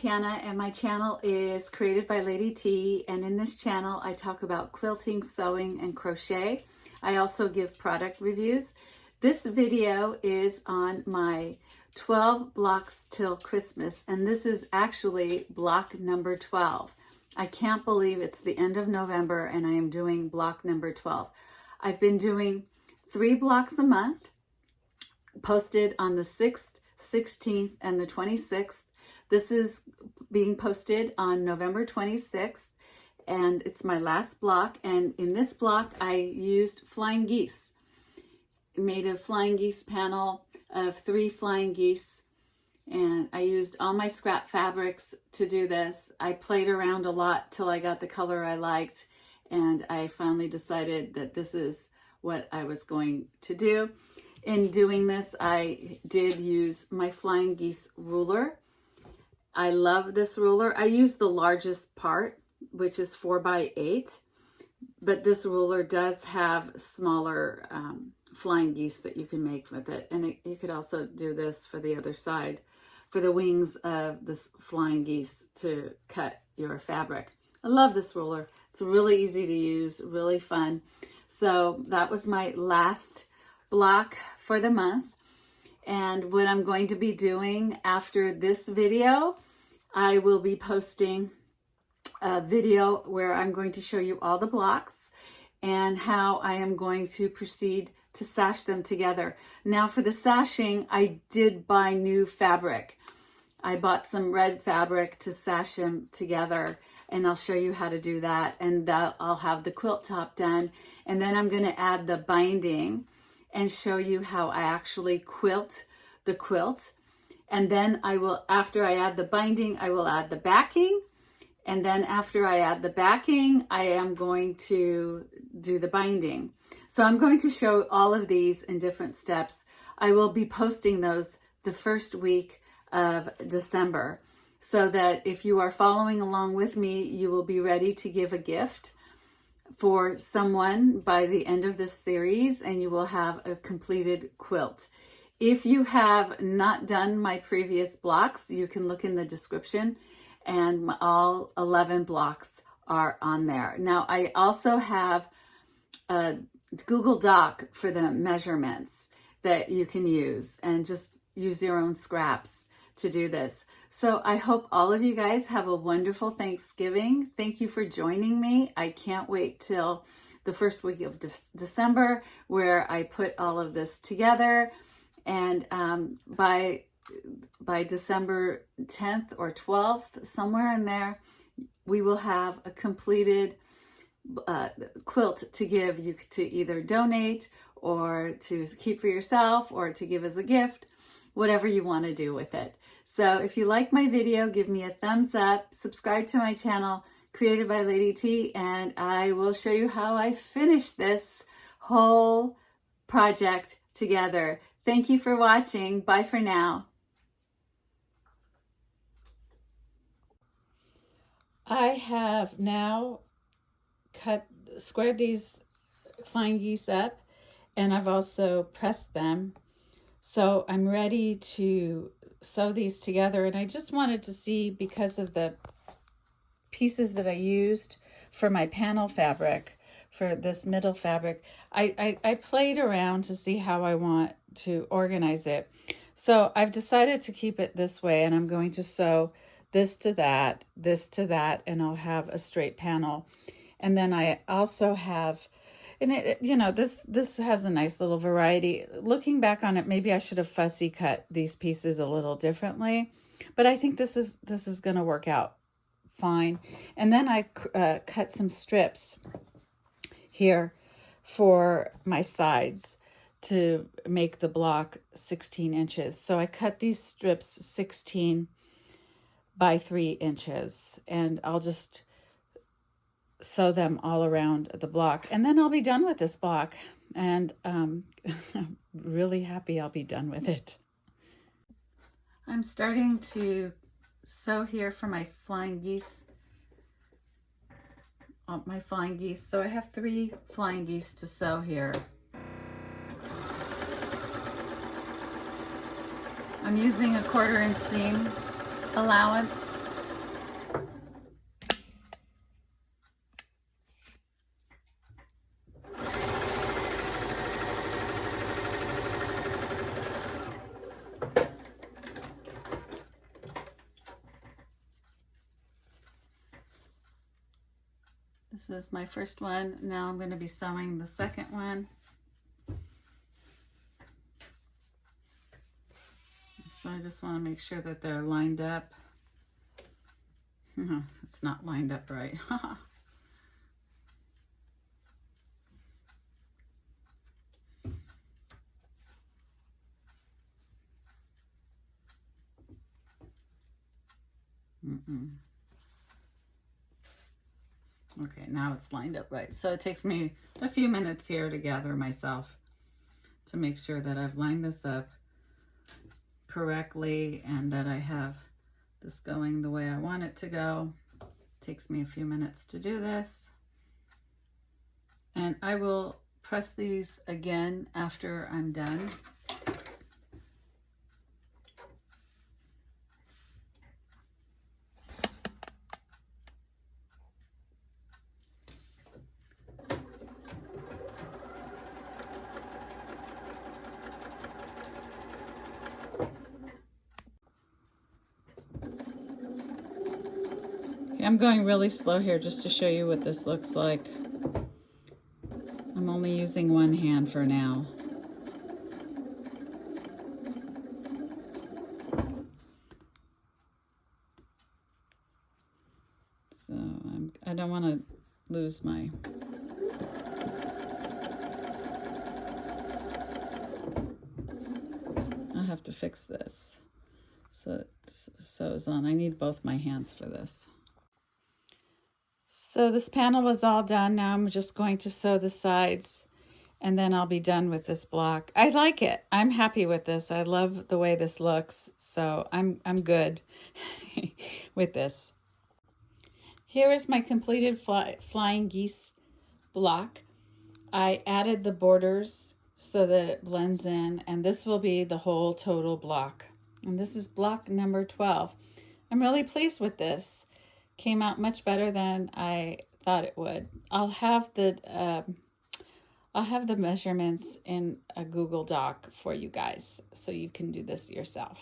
Tatiana, and my channel is created by Lady T, and in this channel I talk about quilting, sewing, and crochet. I also give product reviews. This video is on my 12 blocks till Christmas, and this is actually block number 12. I can't believe it's the end of November and I am doing block number 12. I've been doing 3 blocks a month, posted on the 6th, 16th, and the 26th. This is being posted on November 26th, and it's my last block. And in this block, I used flying geese. Made a flying geese panel of 3 flying geese, and I used all my scrap fabrics to do this. I played around a lot till I got the color I liked, and I finally decided that this is what I was going to do. In doing this, I did use my flying geese ruler. I love this ruler. I used the largest part, which is 4x8, but this ruler does have smaller flying geese that you can make with it. And you could also do this for the other side, for the wings of this flying geese to cut your fabric. I love this ruler. It's really easy to use, really fun. So that was my last block for the month. And what I'm going to be doing after this video, I will be posting a video where I'm going to show you all the blocks and how I am going to proceed to sash them together. Now for the sashing, I did buy new fabric. I bought some red fabric to sash them together, and I'll show you how to do that. And that I'll have the quilt top done. And then I'm going to add the binding and show you how I actually quilt the quilt. And then I will, after I add the binding, I will add the backing. And then after I add the backing, I am going to do the binding. So I'm going to show all of these in different steps. I will be posting those the first week of December, so that if you are following along with me, you will be ready to give a gift for someone by the end of this series, and you will have a completed quilt. If you have not done my previous blocks, you can look in the description, and all 11 blocks are on there. Now, I also have a Google Doc for the measurements that you can use, and just use your own scraps to do this. So I hope all of you guys have a wonderful Thanksgiving. Thank you for joining me. I can't wait till the first week of December, where I put all of this together. And by December 10th or 12th, somewhere in there, we will have a completed quilt to give you to either donate or to keep for yourself or to give as a gift, whatever you want to do with it. So if you like my video, give me a thumbs up, subscribe to my channel, created by Lady T, and I will show you how I finish this whole project together. Thank you for watching. Bye for now. I have now squared these flying geese up, and I've also pressed them. So I'm ready to sew these together, and I just wanted to see, because of the pieces that I used for my panel fabric, for this middle fabric, I played around to see how I want to organize it. So I've decided to keep it this way, and I'm going to sew this to that, and I'll have a straight panel. And then I also have, and this has a nice little variety. Looking back on it, maybe I should have fussy cut these pieces a little differently, but I think this is going to work out fine. And then I cut some strips here for my sides to make the block 16 inches. So I cut these strips 16 by 3 inches, and I'll just sew them all around the block, and then I'll be done with this block, and I'm really happy I'll be done with it. I'm starting to sew here for my flying geese. So I have 3 flying geese to sew here. I'm using a 1/4 inch seam allowance This is my first one. Now I'm going to be sewing the second one. So I just want to make sure that they're lined up. It's not lined up right. Okay, now it's lined up right. So it takes me a few minutes here to gather myself to make sure that I've lined this up correctly and that I have this going the way I want it to go. It takes me a few minutes to do this. And I will press these again after I'm done. I'm going really slow here just to show you what this looks like. I'm only using one hand for now. So I don't want to lose my... I'll have to fix this so it sews on. I need both my hands for this. So this panel is all done. Now I'm just going to sew the sides and then I'll be done with this block. I like it. I'm happy with this. I love the way this looks. So I'm good with this. Here is my completed flying geese block. I added the borders so that it blends in, and this will be the whole total block. And this is block number 12. I'm really pleased with this. Came out much better than I thought it would. I'll have the measurements in a Google Doc for you guys so you can do this yourself.